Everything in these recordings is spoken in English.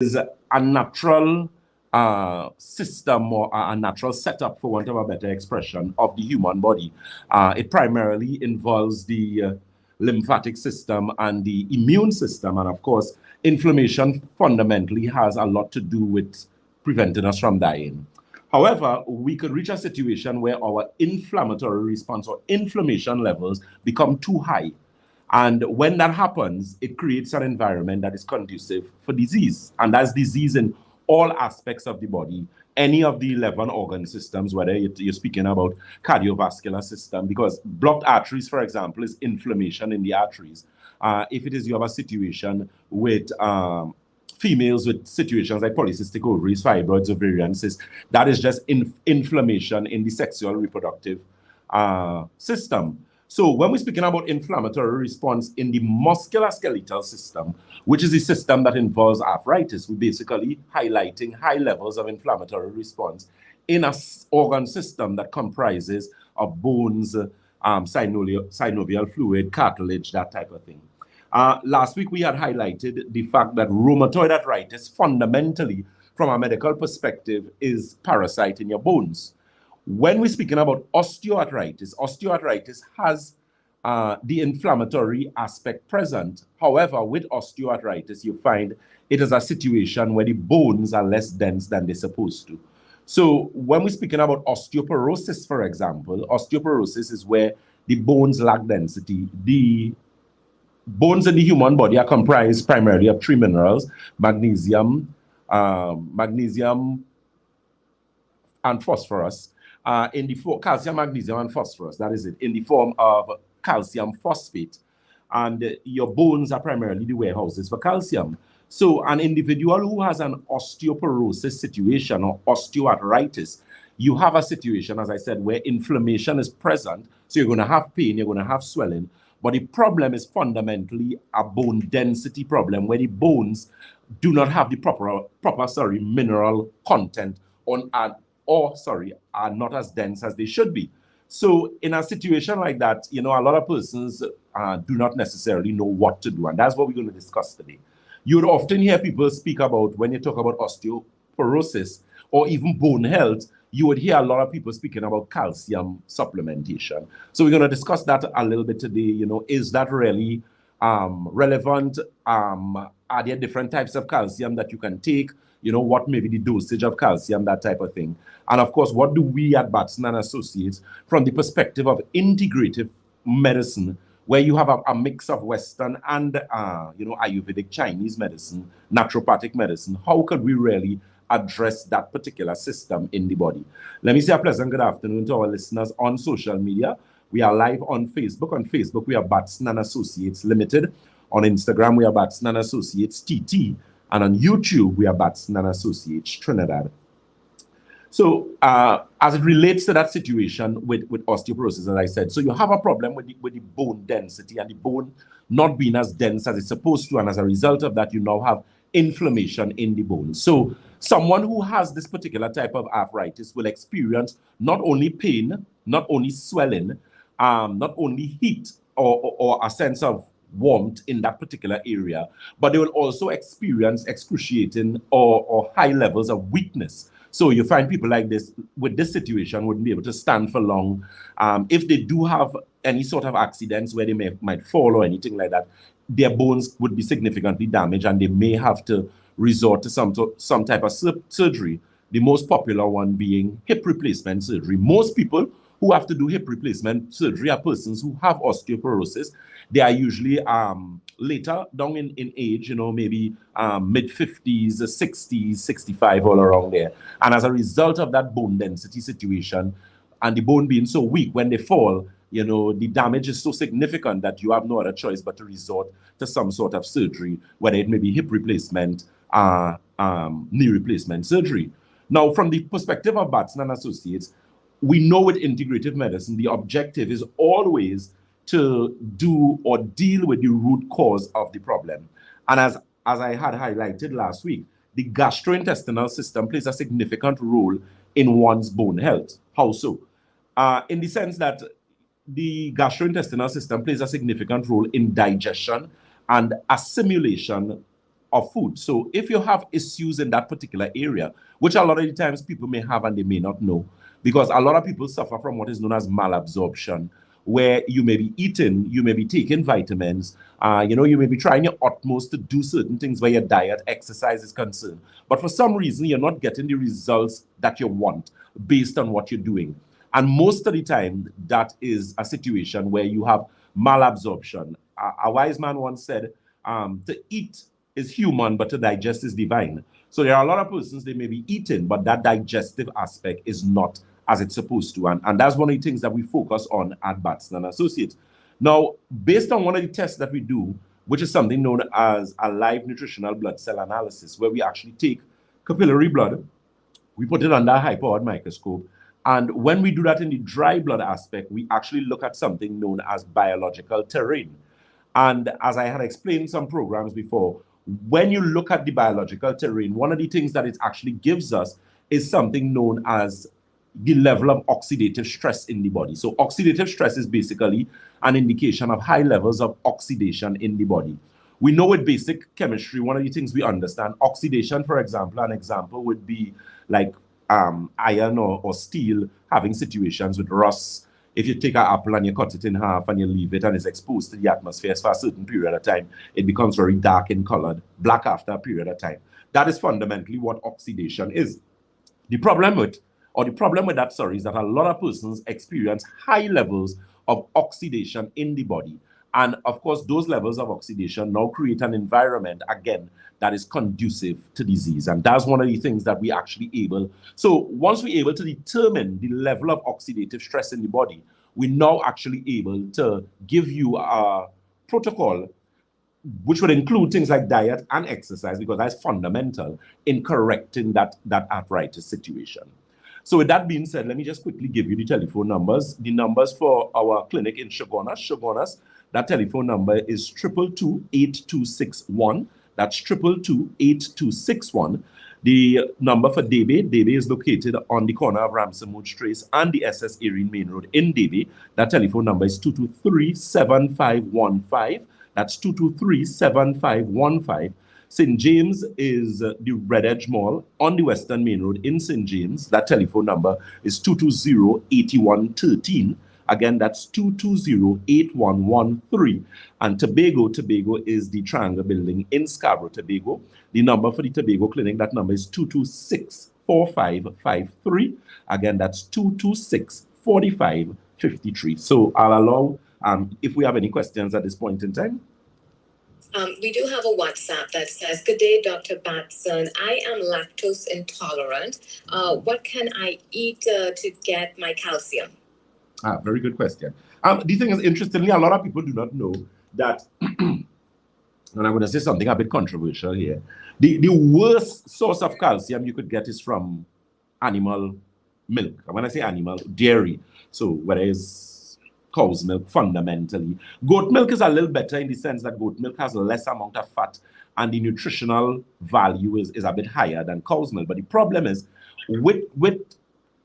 is a natural system or a natural setup, for want of a better expression, of the human body. It primarily involves the lymphatic system and the immune system. And of course, inflammation fundamentally has a lot to do with preventing us from dying. However, we could reach a situation where our inflammatory response or inflammation levels become too high. And when that happens, it creates an environment that is conducive for disease. And that's disease in all aspects of the body, any of the 11 organ systems, whether you're speaking about cardiovascular system, because blocked arteries, for example, is inflammation in the arteries. If it is you have a situation with females with situations like polycystic ovaries, fibroids, ovarian cysts, that is just inflammation in the sexual reproductive system. So when we're speaking about inflammatory response in the musculoskeletal system, which is the system that involves arthritis, we're basically highlighting high levels of inflammatory response in an organ system that comprises of bones, synovial fluid, cartilage, that type of thing. Last week, we had highlighted the fact that rheumatoid arthritis, fundamentally, from a medical perspective, is parasite in your bones. When we're speaking about osteoarthritis, osteoarthritis has the inflammatory aspect present. However, with osteoarthritis, you find it is a situation where the bones are less dense than they're supposed to. So when we're speaking about osteoporosis, for example, osteoporosis is where the bones lack density. The bones in the human body are comprised primarily of three minerals: magnesium, magnesium and phosphorus. In the form calcium, magnesium, and phosphorus, that is it, in the form of calcium phosphate. And your bones are primarily the warehouses for calcium. So an individual who has an osteoporosis situation or osteoarthritis, you have a situation, as I said, where inflammation is present. So you're going to have pain, you're going to have swelling. But the problem is fundamentally a bone density problem, where the bones do not have the proper mineral content are not as dense as they should be. So in a situation like that, a lot of persons do not necessarily know what to do. And that's what we're going to discuss today. You would often hear people speak about, when you talk about osteoporosis or even bone health, you would hear a lot of people speaking about calcium supplementation. So we're going to discuss that a little bit today. Is that really relevant? Are there different types of calcium that you can take? What may be the dosage of calcium, that type of thing. And of course, what do we at Batson and Associates, from the perspective of integrative medicine, where you have a mix of Western and, Ayurvedic Chinese medicine, naturopathic medicine, how could we really address that particular system in the body? Let me say a pleasant good afternoon to our listeners on social media. We are live on Facebook. On Facebook, we are Batson and Associates Limited. On Instagram, we are Batson and Associates TT. And on YouTube, we are Batson and Associates Trinidad. So as it relates to that situation with osteoporosis, as I said, so you have a problem with the bone density and the bone not being as dense as it's supposed to. And as a result of that, you now have inflammation in the bone. So someone who has this particular type of arthritis will experience not only pain, not only swelling, not only heat or a sense of warmth in that particular area, but they will also experience excruciating or high levels of weakness. So you find people like this with this situation wouldn't be able to stand for long. If they do have any sort of accidents where they might fall or anything like that, their bones would be significantly damaged and they may have to resort to some type of surgery. The most popular one being hip replacement surgery. Most people who have to do hip replacement surgery are persons who have osteoporosis. They are usually later down in age, maybe mid-50s, 60s, 65, all around there. And as a result of that bone density situation and the bone being so weak, when they fall, the damage is so significant that you have no other choice but to resort to some sort of surgery, whether it may be hip replacement, knee replacement surgery. Now, from the perspective of Batson and Associates, we know with integrative medicine, the objective is always to do or deal with the root cause of the problem. And as I had highlighted last week, the gastrointestinal system plays a significant role in one's bone health. How so? In the sense that the gastrointestinal system plays a significant role in digestion and assimilation of food. So if you have issues in that particular area, which a lot of the times people may have and they may not know, because a lot of people suffer from what is known as malabsorption, where you may be eating, you may be taking vitamins, you may be trying your utmost to do certain things where your diet, exercise is concerned. But for some reason, you're not getting the results that you want based on what you're doing. And most of the time, that is a situation where you have malabsorption. A wise man once said, to eat is human, but to digest is divine. So there are a lot of persons, they may be eating, but that digestive aspect is not as it's supposed to. And that's one of the things that we focus on at Batson and Associates. Now, based on one of the tests that we do, which is something known as a live nutritional blood cell analysis, where we actually take capillary blood, we put it under a high-powered microscope, and when we do that in the dry blood aspect, we actually look at something known as biological terrain. And as I had explained in some programs before, when you look at the biological terrain, one of the things that it actually gives us is something known as the level of oxidative stress in the body. So oxidative stress is basically an indication of high levels of oxidation in the body. We know with basic chemistry, one of the things we understand, oxidation, for example, an example would be like iron or steel having situations with rust. If you take an apple and you cut it in half and you leave it and it's exposed to the atmosphere for a certain period of time, it becomes very dark in colored, black after a period of time. That is fundamentally what oxidation is. The problem with that, is that a lot of persons experience high levels of oxidation in the body. And of course, those levels of oxidation now create an environment, again, that is conducive to disease. And that's one of the things that we actually able. So once we're able to determine the level of oxidative stress in the body, we're now actually able to give you a protocol which would include things like diet and exercise, because that's fundamental in correcting that arthritis situation. So with that being said, let me just quickly give you the telephone numbers. The numbers for our clinic in Shogunas, that telephone number is 222-8261. That's 222-8261. The number for Debe is located on the corner of Ramsey Trace and the SS Erin Main Road in Debe. That telephone number is 223-7515. That's 223-7515. St. James is the Red Edge Mall on the Western Main Road in St. James. That telephone number is 220-8113. Again, that's 220-8113. And Tobago is the Triangle Building in Scarborough, Tobago. The number for the Tobago Clinic, that number is 226-4553. Again, that's 226-4553. So I'll allow, if we have any questions at this point in time. We do have a WhatsApp that says, "Good day, Dr. Batson. I am lactose intolerant. What can I eat to get my calcium?" Very good question. The thing is, interestingly, a lot of people do not know that, and I'm going to say something a bit controversial here, the worst source of calcium you could get is from animal milk. And when I say animal, dairy. So whether it's cow's milk, fundamentally. Goat milk is a little better in the sense that goat milk has less amount of fat and the nutritional value is a bit higher than cow's milk. But the problem is, with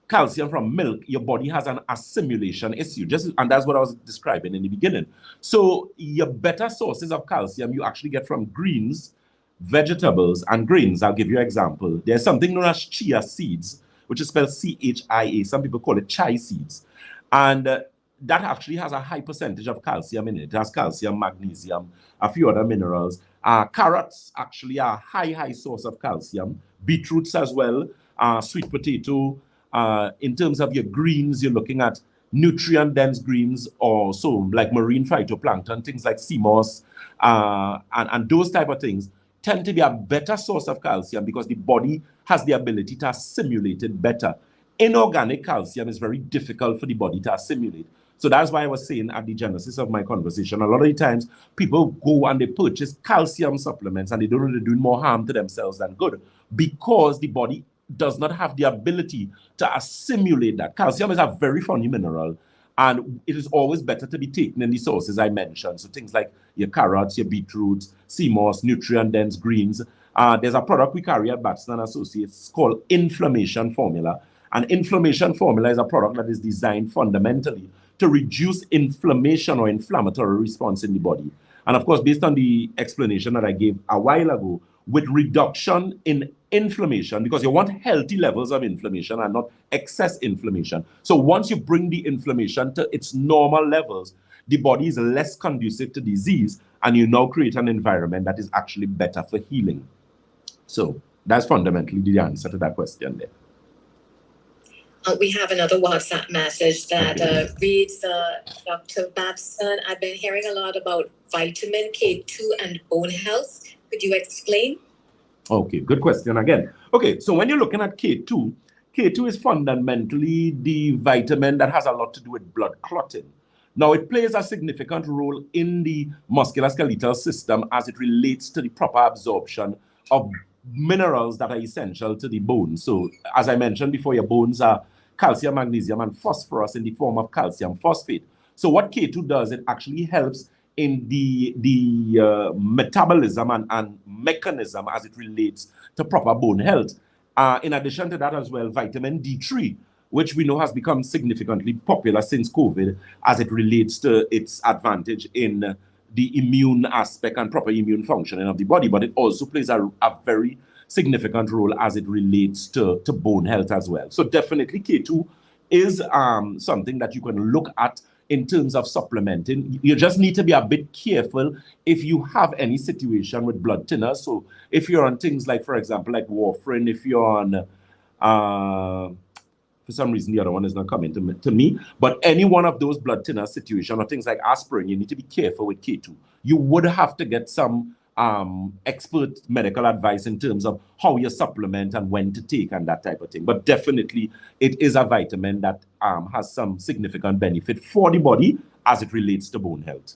calcium from milk, your body has an assimilation issue, and that's what I was describing in the beginning. So your better sources of calcium you actually get from greens, vegetables, and grains. I'll give you an example. There's something known as chia seeds, which is spelled C-H-I-A. Some people call it chai seeds. And that actually has a high percentage of calcium in it. It has calcium, magnesium, a few other minerals. Carrots actually are a high source of calcium. Beetroots as well. Sweet potato. In terms of your greens, you're looking at nutrient-dense greens, or so like marine phytoplankton, things like sea moss, and those type of things tend to be a better source of calcium because the body has the ability to assimilate it better. Inorganic calcium is very difficult for the body to assimilate. So that's why I was saying at the genesis of my conversation, a lot of the times people go and they purchase calcium supplements and they don't really do more harm to themselves than good, because the body does not have the ability to assimilate that. Calcium is a very funny mineral, and it is always better to be taken in the sources I mentioned. So things like your carrots, your beetroots, sea moss, nutrient-dense greens. There's a product we carry at Batson and Associates called Inflammation Formula. And Inflammation Formula is a product that is designed fundamentally to reduce inflammation or inflammatory response in the body. And of course, based on the explanation that I gave a while ago, with reduction in inflammation, because you want healthy levels of inflammation and not excess inflammation. So once you bring the inflammation to its normal levels, the body is less conducive to disease, and you now create an environment that is actually better for healing. So that's fundamentally the answer to that question there. We have another WhatsApp message that reads, Dr. Batson, I've been hearing a lot about vitamin K2 and bone health. Could you explain? Okay, good question again. Okay, so when you're looking at K2, K2 is fundamentally the vitamin that has a lot to do with blood clotting. Now, it plays a significant role in the musculoskeletal system as it relates to the proper absorption of minerals that are essential to the bone. So, as I mentioned before, your bones are calcium, magnesium, and phosphorus in the form of calcium phosphate. So what K2 does, it actually helps in the metabolism and mechanism as it relates to proper bone health. In addition to that as well, vitamin D3, which we know has become significantly popular since COVID as it relates to its advantage in the immune aspect and proper immune functioning of the body, but it also plays a very significant role as it relates to bone health as well. So definitely K2 is something that you can look at in terms of supplementing. You just need to be a bit careful if you have any situation with blood thinners. So if you're on things like, for example, like warfarin, if you're on, for some reason, the other one is not coming to me, but any one of those blood thinner situation or things like aspirin, you need to be careful with K2. You would have to get some expert medical advice in terms of how you supplement and when to take and that type of thing. But definitely it is a vitamin that has some significant benefit for the body as it relates to bone health.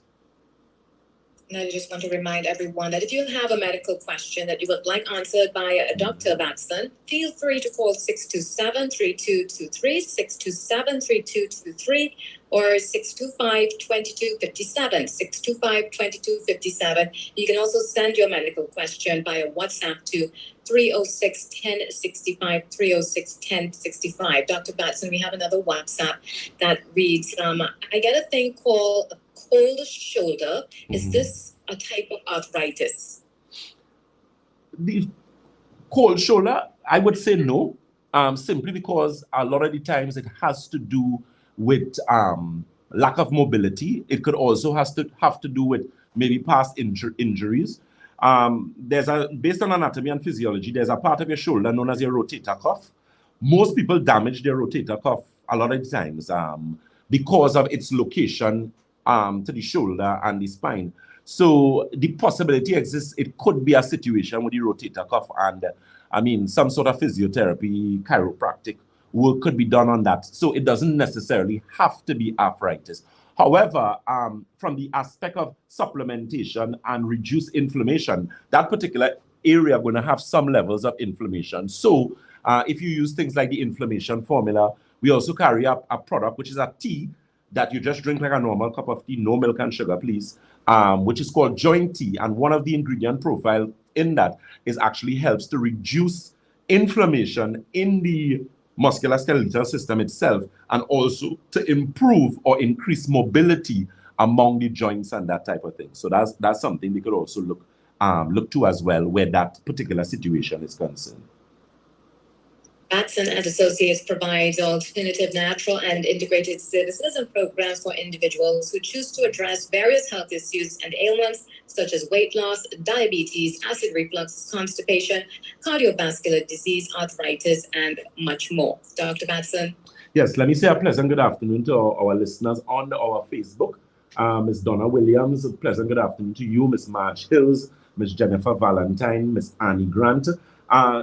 And I just want to remind everyone that if you have a medical question that you would like answered by Dr. Batson, feel free to call 627-3223, 627-3223, or 625-2257, 625-2257. You can also send your medical question via WhatsApp to 306-1065, 306-1065. Dr. Batson, we have another WhatsApp that reads, I get a thing called a cold shoulder. Is this a type of arthritis? The cold shoulder, I would say no, simply because a lot of the times it has to do with lack of mobility. It could also have to do with maybe past injuries. Based on anatomy and physiology, there's a part of your shoulder known as your rotator cuff. Most people damage their rotator cuff a lot of times because of its location to the shoulder and the spine. So the possibility exists, it could be a situation with the rotator cuff, and some sort of physiotherapy, chiropractic work could be done on that. So it doesn't necessarily have to be arthritis. However, from the aspect of supplementation and reduce inflammation, that particular area going to have some levels of inflammation. So if you use things like the inflammation formula, we also carry up a product, which is a tea that you just drink like a normal cup of tea, no milk and sugar, please, which is called joint tea. And one of the ingredient profile in that is actually helps to reduce inflammation in the musculoskeletal system itself, and also to improve or increase mobility among the joints and that type of thing. So that's something they could also look to as well, where that particular situation is concerned. Batson and Associates provides alternative, natural, and integrated services and programs for individuals who choose to address various health issues and ailments such as weight loss, diabetes, acid reflux, constipation, cardiovascular disease, arthritis, and much more. Dr. Batson? Yes, let me say a pleasant good afternoon to our listeners on our Facebook. Ms. Donna Williams, a pleasant good afternoon to you, Ms. Marge Hills, Ms. Jennifer Valentine, Ms. Annie Grant.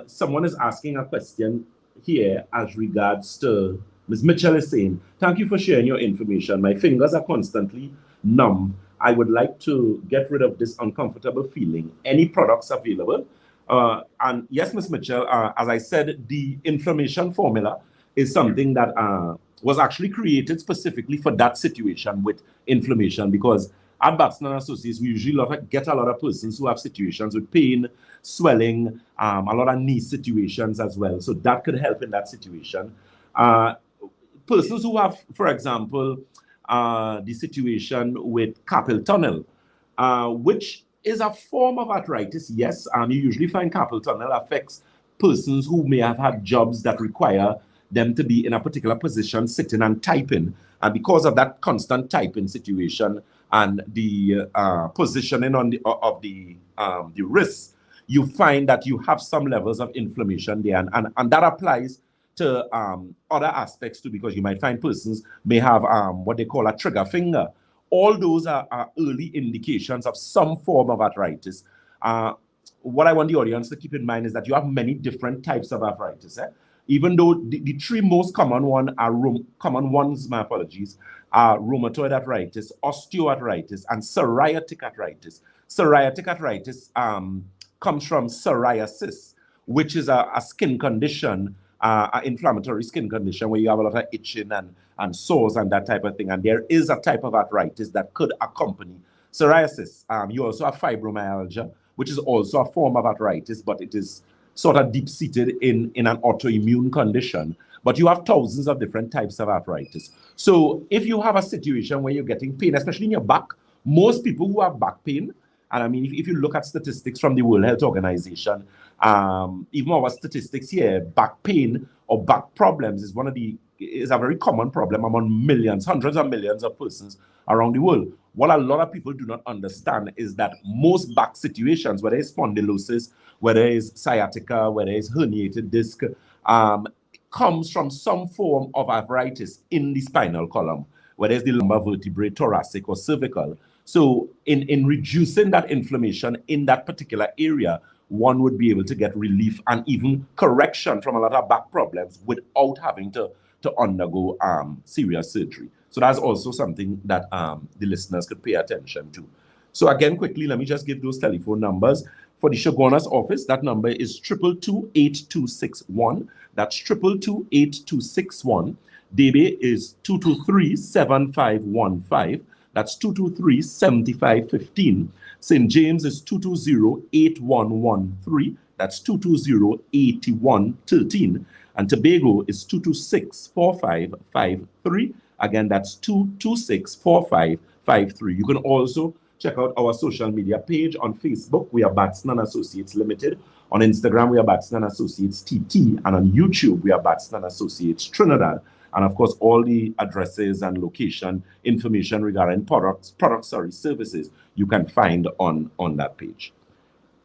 Someone is asking a question here as regards to Ms. Mitchell is saying, thank you for sharing your information. My fingers are constantly numb. I would like to get rid of this uncomfortable feeling. Any products available? And yes, Ms. Mitchell, as I said, the inflammation formula is something that was actually created specifically for that situation with inflammation, because at Batson and Associates, we usually get a lot of persons who have situations with pain, swelling, a lot of knee situations as well. So that could help in that situation. Persons who have, for example, the situation with carpal tunnel, which is a form of arthritis, yes. You usually find carpal tunnel affects persons who may have had jobs that require them to be in a particular position, sitting and typing. And because of that constant typing situation and the positioning on of the wrists, you find that you have some levels of inflammation there. And that applies to other aspects too, because you might find persons may have what they call a trigger finger. All those are early indications of some form of arthritis. What I want the audience to keep in mind is that you have many different types of arthritis. Even though the three most common ones are rheumatoid arthritis, osteoarthritis, and psoriatic arthritis. Psoriatic arthritis comes from psoriasis, which is a skin condition, an inflammatory skin condition where you have a lot of itching and sores and that type of thing. And there is a type of arthritis that could accompany psoriasis. You also have fibromyalgia, which is also a form of arthritis, but it is sort of deep-seated in an autoimmune condition. But you have thousands of different types of arthritis. So if you have a situation where you're getting pain, especially in your back, most people who have back pain, and I mean, if you look at statistics from the World Health Organization, even our statistics here, back pain or back problems is a very common problem among millions, hundreds of millions of persons around the world. What a lot of people do not understand is that most back situations, whether it's spondylosis, whether it's sciatica, whether it's herniated disc, comes from some form of arthritis in the spinal column, whether it's the lumbar vertebrae, thoracic, or cervical. So in reducing that inflammation in that particular area, one would be able to get relief and even correction from a lot of back problems without having to undergo serious surgery. So that's also something that the listeners could pay attention to. So again, quickly, let me just give those telephone numbers. For the Shoguna's office, that number is 222-8261. That's 222-8261. Debe is 223-7515. That's 223-7515. St. James is 220-8113. That's 220-8113. And Tobago is 226-4553. Again, that's 226-4553. You can also check out our social media page. On Facebook, we are Batson and Associates Limited. On Instagram, we are Batson and Associates TT. And on YouTube, we are Batson and Associates Trinidad. And of course, all the addresses and location information regarding services, you can find on that page.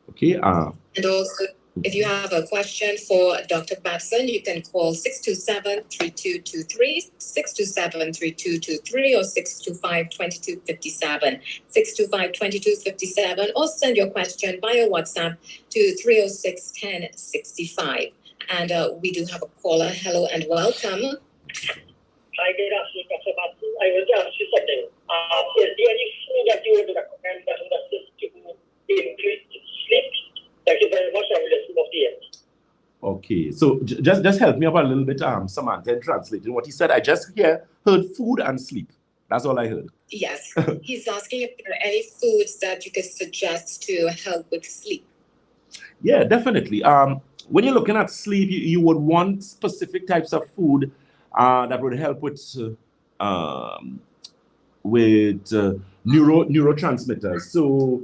Okay. And also, if you have a question for Dr. Batson, you can call 627-3223, 627-3223, or 625-2257, 625-2257, or send your question via WhatsApp to 306-1065. And we do have a caller. Hello and welcome. Hi, good afternoon, Dr. Batson. I was asked you something. Is there any food that you would recommend that would assist to increase sleep? Thank you very much. I will listen off the end. Okay, so just help me up a little bit, Samantha, in translating what he said. I just heard food and sleep. That's all I heard. Yes, he's asking if there are any foods that you could suggest to help with sleep. Yeah, definitely. When you're looking at sleep, you would want specific types of food that would help with neurotransmitters. So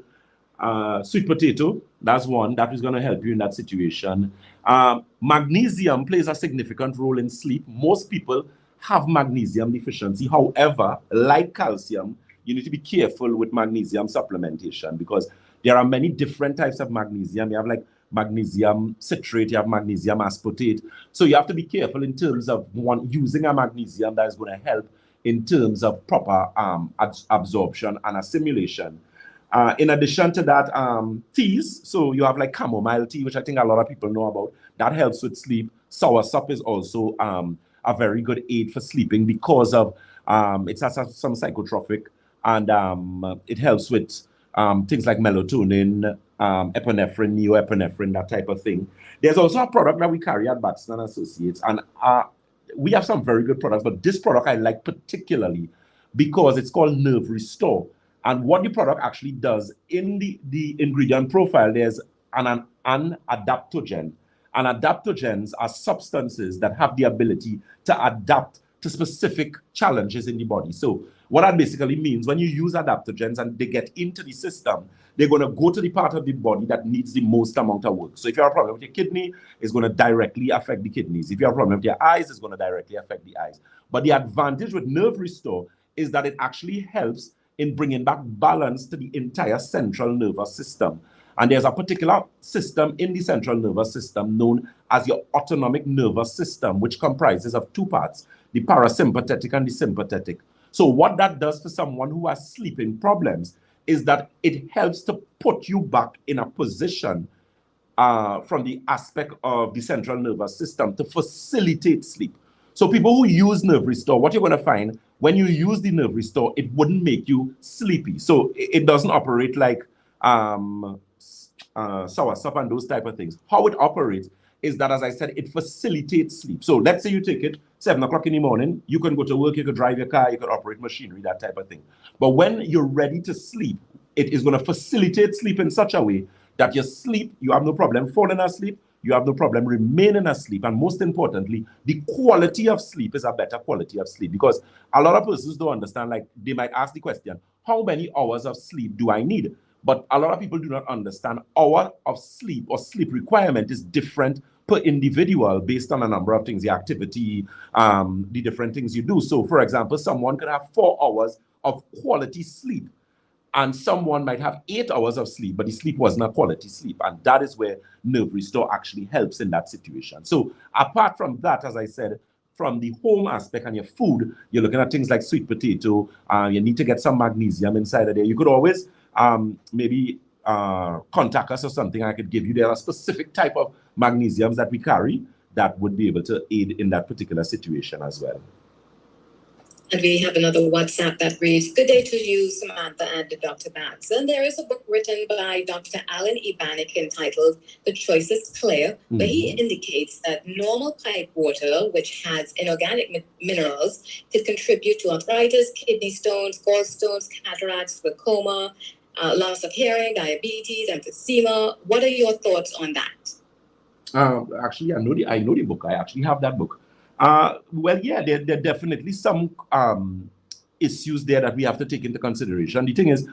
sweet potato, that's one that is going to help you in that situation. Magnesium plays a significant role in sleep. Most people have magnesium deficiency. However, like calcium, you need to be careful with magnesium supplementation because there are many different types of magnesium. You have like magnesium citrate, you have magnesium aspartate. So you have to be careful in terms of using a magnesium that is going to help in terms of proper absorption and assimilation. In addition to that, teas, so you have like chamomile tea, which I think a lot of people know about. That helps with sleep. Soursop is also a very good aid for sleeping because of it has some psychotropic and it helps with things like melatonin, epinephrine, neoepinephrine, that type of thing. There's also a product that we carry at Batson and Associates, and we have some very good products, but this product I like particularly because it's called Nerve Restore. And what the product actually does, in the ingredient profile, there's an adaptogen. And adaptogens are substances that have the ability to adapt to specific challenges in the body. So What that basically means, when you use adaptogens and they get into the system, they're going to go to the part of the body that needs the most amount of work. So if you have a problem with your kidney, it's going to directly affect the kidneys. If you have a problem with your eyes, it's going to directly affect the eyes. But the advantage with Nerve Restore is that it actually helps in bringing back balance to the entire central nervous system. And there's a particular system in the central nervous system known as your autonomic nervous system, which comprises of two parts, the parasympathetic and the sympathetic. So what that does for someone who has sleeping problems is that it helps to put you back in a position from the aspect of the central nervous system to facilitate sleep. So people who use Nerve Restore, what you're going to find, when you use the Nerve Restore, it wouldn't make you sleepy. So it doesn't operate like soursop and those type of things. How it operates is that, as I said, it facilitates sleep. So let's say you take it 7 o'clock in the morning, you can go to work, you could drive your car, you could operate machinery, that type of thing. But when you're ready to sleep, it is going to facilitate sleep in such a way that you sleep, you have no problem falling asleep, you have no problem remaining asleep. And most importantly, the quality of sleep is a better quality of sleep, because a lot of persons don't understand, like they might ask the question, how many hours of sleep do I need? But a lot of people do not understand hour of sleep or sleep requirement is different per individual based on a number of things, the activity, the different things you do. So for example, someone could have 4 hours of quality sleep, and someone might have 8 hours of sleep, but the sleep wasn't a quality sleep. And that is where Nerve Restore actually helps in that situation. So apart from that, as I said, from the home aspect and your food, you're looking at things like sweet potato. You need to get some magnesium inside of there. You could always maybe contact us or something. I could give you there a specific type of magnesiums that we carry that would be able to aid in that particular situation as well. And we have another WhatsApp that reads, "Good day to you, Samantha and Dr. Batson. There is a book written by Dr. Alan Ibanik entitled The Choice is Clear, where he indicates that normal pipe water, which has inorganic minerals, could contribute to arthritis, kidney stones, gallstones, cataracts, glaucoma, loss of hearing, diabetes, emphysema. What are your thoughts on that?" Actually, I know the book. I actually have that book. Well, yeah, there are definitely some issues there that we have to take into consideration. The thing is,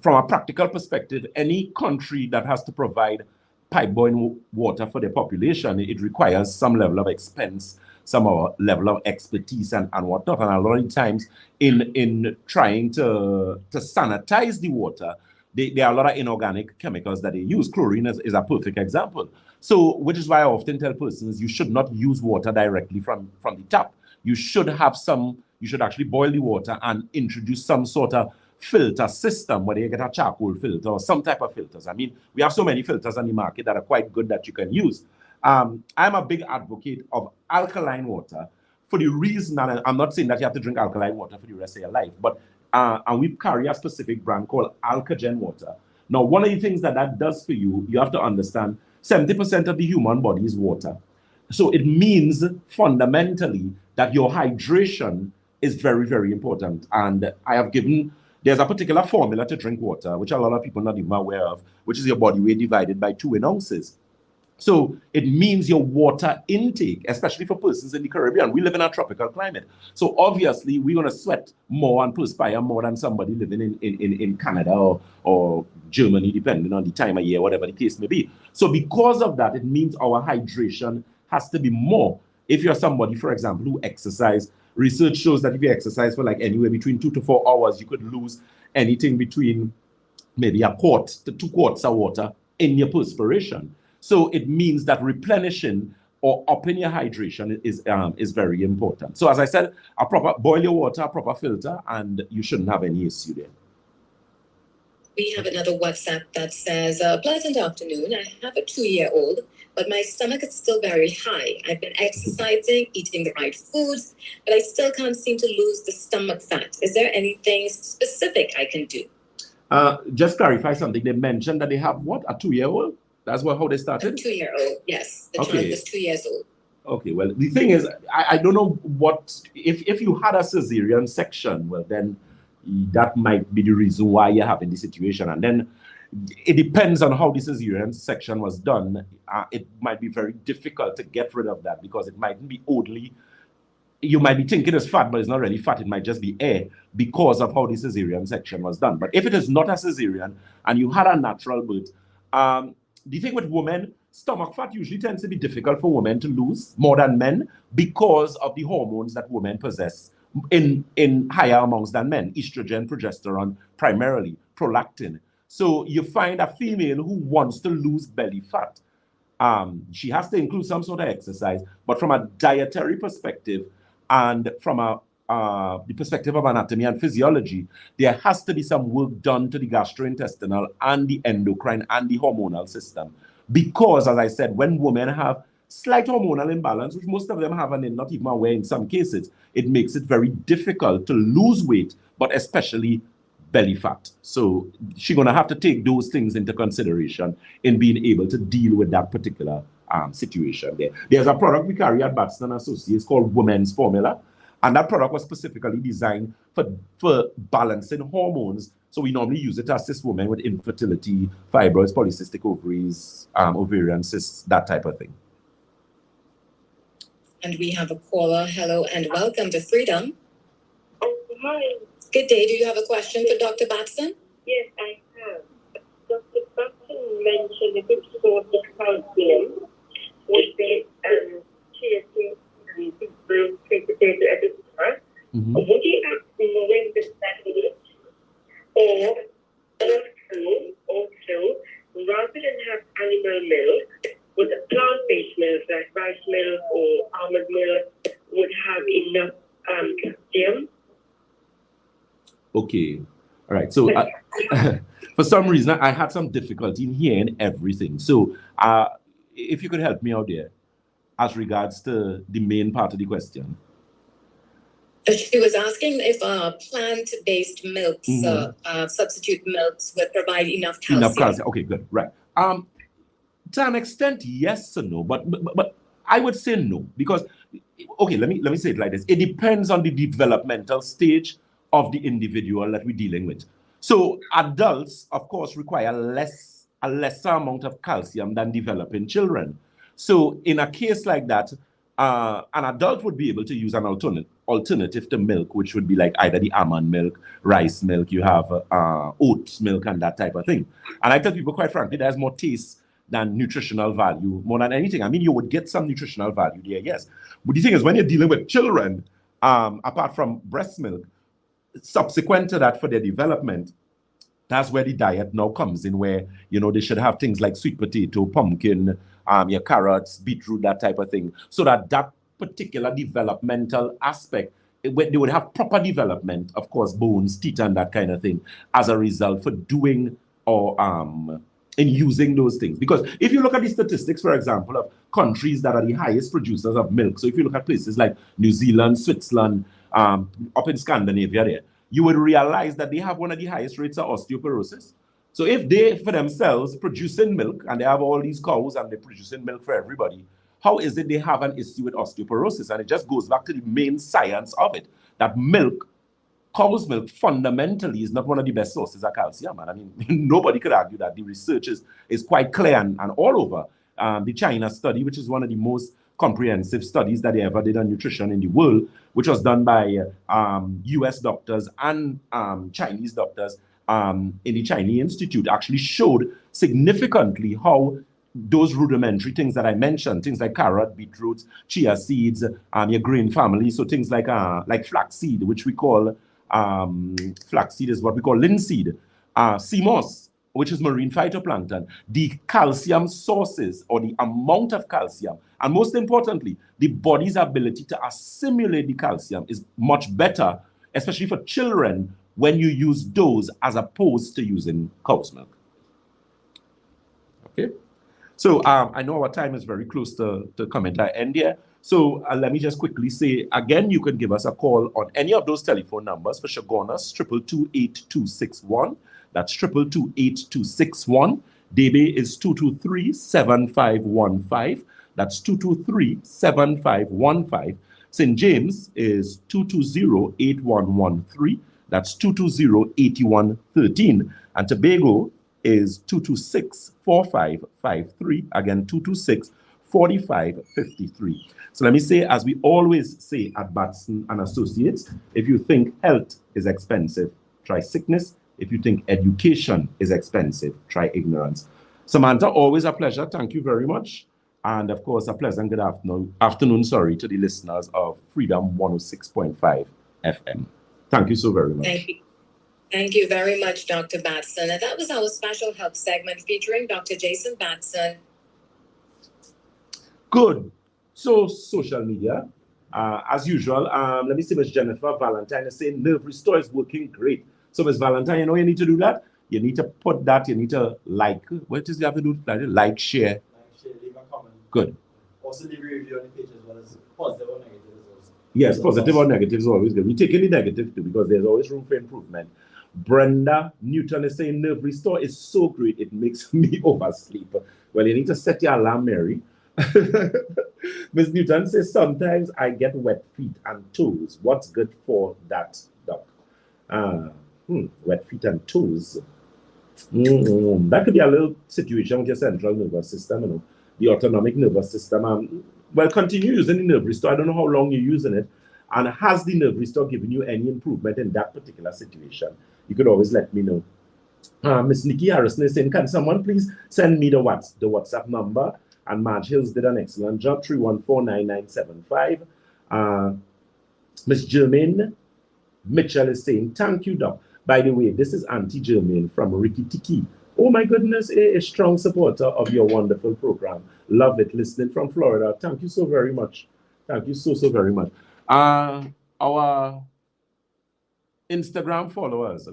from a practical perspective, any country that has to provide pipe-borne water for their population, it requires some level of expense, some level of expertise and whatnot. And a lot of times in trying to sanitize the water, there are a lot of inorganic chemicals that they use. Chlorine is a perfect example. So, which is why I often tell persons, you should not use water directly from the tap. You should actually boil the water and introduce some sort of filter system, whether you get a charcoal filter or some type of filters. I mean, we have so many filters on the market that are quite good that you can use. I'm a big advocate of alkaline water for the reason, and I'm not saying that you have to drink alkaline water for the rest of your life, but and we carry a specific brand called Alkagen water. Now, one of the things that does for you, you have to understand, 70% of the human body is water. So it means fundamentally that your hydration is very, very important. And there's a particular formula to drink water, which a lot of people are not even aware of, which is your body weight divided by 2 in ounces. So it means your water intake, especially for persons in the Caribbean. We live in a tropical climate. So obviously we're going to sweat more and perspire more than somebody living in Canada or Germany, depending on the time of year, whatever the case may be. So because of that, it means our hydration has to be more. If you're somebody, for example, who exercise, research shows that if you exercise for like anywhere between 2 to 4 hours, you could lose anything between maybe a quart to 2 quarts of water in your perspiration. So it means that replenishing or upping your hydration is very important. So as I said, boil your water, a proper filter, and you shouldn't have any issue there. We have another WhatsApp that says, "Pleasant afternoon. I have a 2-year-old, but my stomach is still very high. I've been exercising, eating the right foods, but I still can't seem to lose the stomach fat. Is there anything specific I can do?" Just clarify something. They mentioned that they have what? A 2-year-old? That's how they started? A 2-year-old, yes. The child is 2 years old. Okay, well, the thing is, I don't know if you had a cesarean section, well, then that might be the reason why you're having the situation. And then it depends on how the cesarean section was done. It might be very difficult to get rid of that because it mightn't be only you might be thinking it's fat, but it's not really fat. It might just be air because of how the cesarean section was done. But if it is not a cesarean and you had a natural birth, the thing with women, stomach fat usually tends to be difficult for women to lose more than men because of the hormones that women possess in higher amounts than men, estrogen, progesterone, primarily, prolactin. So you find a female who wants to lose belly fat. She has to include some sort of exercise, but from a dietary perspective and from the perspective of anatomy and physiology, there has to be some work done to the gastrointestinal and the endocrine and the hormonal system. Because, as I said, when women have slight hormonal imbalance, which most of them have and they're not even aware in some cases, it makes it very difficult to lose weight, but especially belly fat. So she's going to have to take those things into consideration in being able to deal with that particular situation there. There's a product we carry at Batson Associates called Women's Formula, and that product was specifically designed for balancing hormones. So we normally use it to assist women with infertility, fibroids, polycystic ovaries, ovarian cysts, that type of thing. And we have a caller. Hello and welcome to Freedom. Oh, hi. Good day. Do you have a question for Dr. Batson? Yes, I have. Dr. Batson mentioned a good source of calcium would be chia seeds and blue sweet potato, etc. Would you ask me when to study it? Or also, rather than have animal milk, would a plant-based milk like rice milk or almond milk would have enough calcium? Okay. All right. So for some reason, I had some difficulty in hearing everything. So if you could help me out there as regards to the main part of the question. She was asking if plant-based milks, substitute milks, would provide enough calcium. Enough calcium. Okay, good. Right. To an extent, yes or no, but I would say no, because okay, let me say it like this. It depends on the developmental stage of the individual that we're dealing with. So adults, of course, require a lesser amount of calcium than developing children. So in a case like that, an adult would be able to use an alternative to milk, which would be like either the almond milk, rice milk, you have oat milk and that type of thing. And I tell people, quite frankly, there's more taste than nutritional value, more than anything. I mean, you would get some nutritional value there, yes. But the thing is, when you're dealing with children, apart from breast milk, subsequent to that for their development, that's where the diet now comes in, where, you know, they should have things like sweet potato, pumpkin, your carrots, beetroot, that type of thing, so that particular developmental aspect, they would have proper development, of course, bones, teeth, and that kind of thing, as a result for doing or in using those things. Because if you look at the statistics, for example, of countries that are the highest producers of milk, so if you look at places like New Zealand, Switzerland, up in Scandinavia there, you would realize that they have one of the highest rates of osteoporosis. So if they, for themselves, producing milk, and they have all these cows and they're producing milk for everybody, how is it they have an issue with osteoporosis? And it just goes back to the main science of it, that milk, cow's milk, fundamentally is not one of the best sources of calcium. And I mean, nobody could argue that. The research is quite clear and all over. The China study, which is one of the most comprehensive studies that they ever did on nutrition in the world, which was done by US doctors and Chinese doctors in the Chinese Institute, actually showed significantly how those rudimentary things that I mentioned, things like carrot, beetroot, chia seeds, your grain family, so things like flaxseed, which we call, flaxseed is what we call linseed, sea moss, which is marine phytoplankton, the calcium sources or the amount of calcium, and most importantly, the body's ability to assimilate the calcium is much better, especially for children, when you use those as opposed to using cow's milk. Okay, so I know our time is very close to coming to an end here. So let me just quickly say, again, you can give us a call on any of those telephone numbers for Shogunas, 222-8261. That's 222-8261. Debe is 223-7515. That's 223-7515. St. James is 220-8113. That's 220-8113. And Tobago is 226-4553. Again, 4553. So let me say, as we always say at Batson and Associates, if you think health is expensive, try sickness. If you think education is expensive, try ignorance. Samantha, always a pleasure. Thank you very much. And of course, a pleasant good afternoon, to the listeners of Freedom 106.5 FM. Thank you so very much. Thank you. Thank you very much, Dr. Batson. And that was our special health segment featuring Dr. Jason Batson. Good. So, social media, as usual, let me see Ms. Jennifer Valentine is saying Nerve Restore is working great. So, Ms. Valentine, you know you need to do that? You need to put that, you need to like, what is you have to do? Like, share. Leave a comment. Good. Also leave a review on the page as well as positive or negative. Yes, positive or negative is always good. We take any negative too because there's always room for improvement. Brenda Newton is saying Nerve Restore is so great, it makes me oversleep. Well, you need to set your alarm, Mary. Ms. Newton says, sometimes I get wet feet and toes. What's good for that, doc? Wet feet and toes. That could be a little situation with your central nervous system, you know, the autonomic nervous system. Well, continue using the Nerve Restore. I don't know how long you're using it. And has the Nerve Restore given you any improvement in that particular situation? You could always let me know. Miss Nikki Harrison is saying, can someone please send me the WhatsApp number? And Marge Hills did an excellent job, 314-9975. Miss Germaine Mitchell is saying, thank you, Doc. By the way, this is Auntie Germaine from Ricky Tiki. Oh my goodness, a strong supporter of your wonderful program. Love it, listening from Florida. Thank you so very much. Thank you so very much. Our Instagram followers.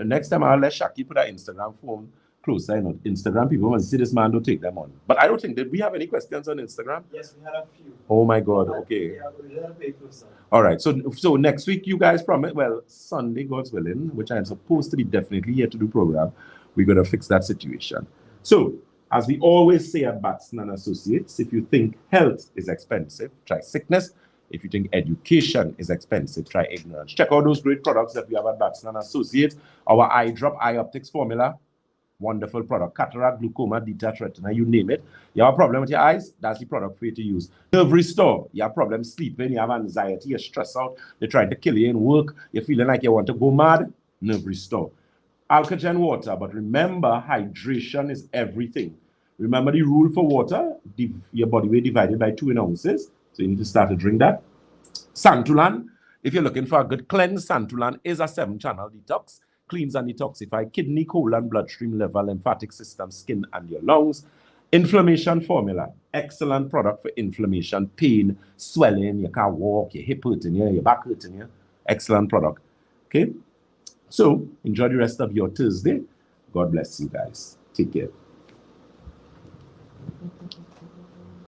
Next time I'll let Shaki put our Instagram phone closer. You know, Instagram people must see this man, don't take them on. But I don't think, did we have any questions on Instagram? Yes, we had a few. Oh my God, okay. Yeah, we had a pay closer. All right, so next week you guys promise, well, Sunday, God's willing, which I'm supposed to be definitely here to do program, we're going to fix that situation. So, as we always say at Batson and Associates, if you think health is expensive, try sickness. If you think education is expensive, try ignorance. Check out those great products that we have at Batson and Associates. Our eye drop, eye optics formula, wonderful product. Cataract, glaucoma, detached retina, you name it. You have a problem with your eyes, that's the product for you to use. Nerve Restore, you have problems sleeping, you have anxiety, you're stressed out, they're trying to kill you in work, you're feeling like you want to go mad, Nerve Restore. Alkagen water, but remember, hydration is everything. Remember the rule for water, your body weight divided by 2 ounces. So you need to start to drink that. Santulan, if you're looking for a good cleanse, Santulan is a 7-channel detox. Cleans and detoxify kidney, colon, bloodstream, liver, lymphatic system, skin, and your lungs. Inflammation formula, excellent product for inflammation, pain, swelling, you can't walk, your hip hurting you, your back hurting you. Excellent product. Okay? So, enjoy the rest of your Thursday. God bless you guys. Take care.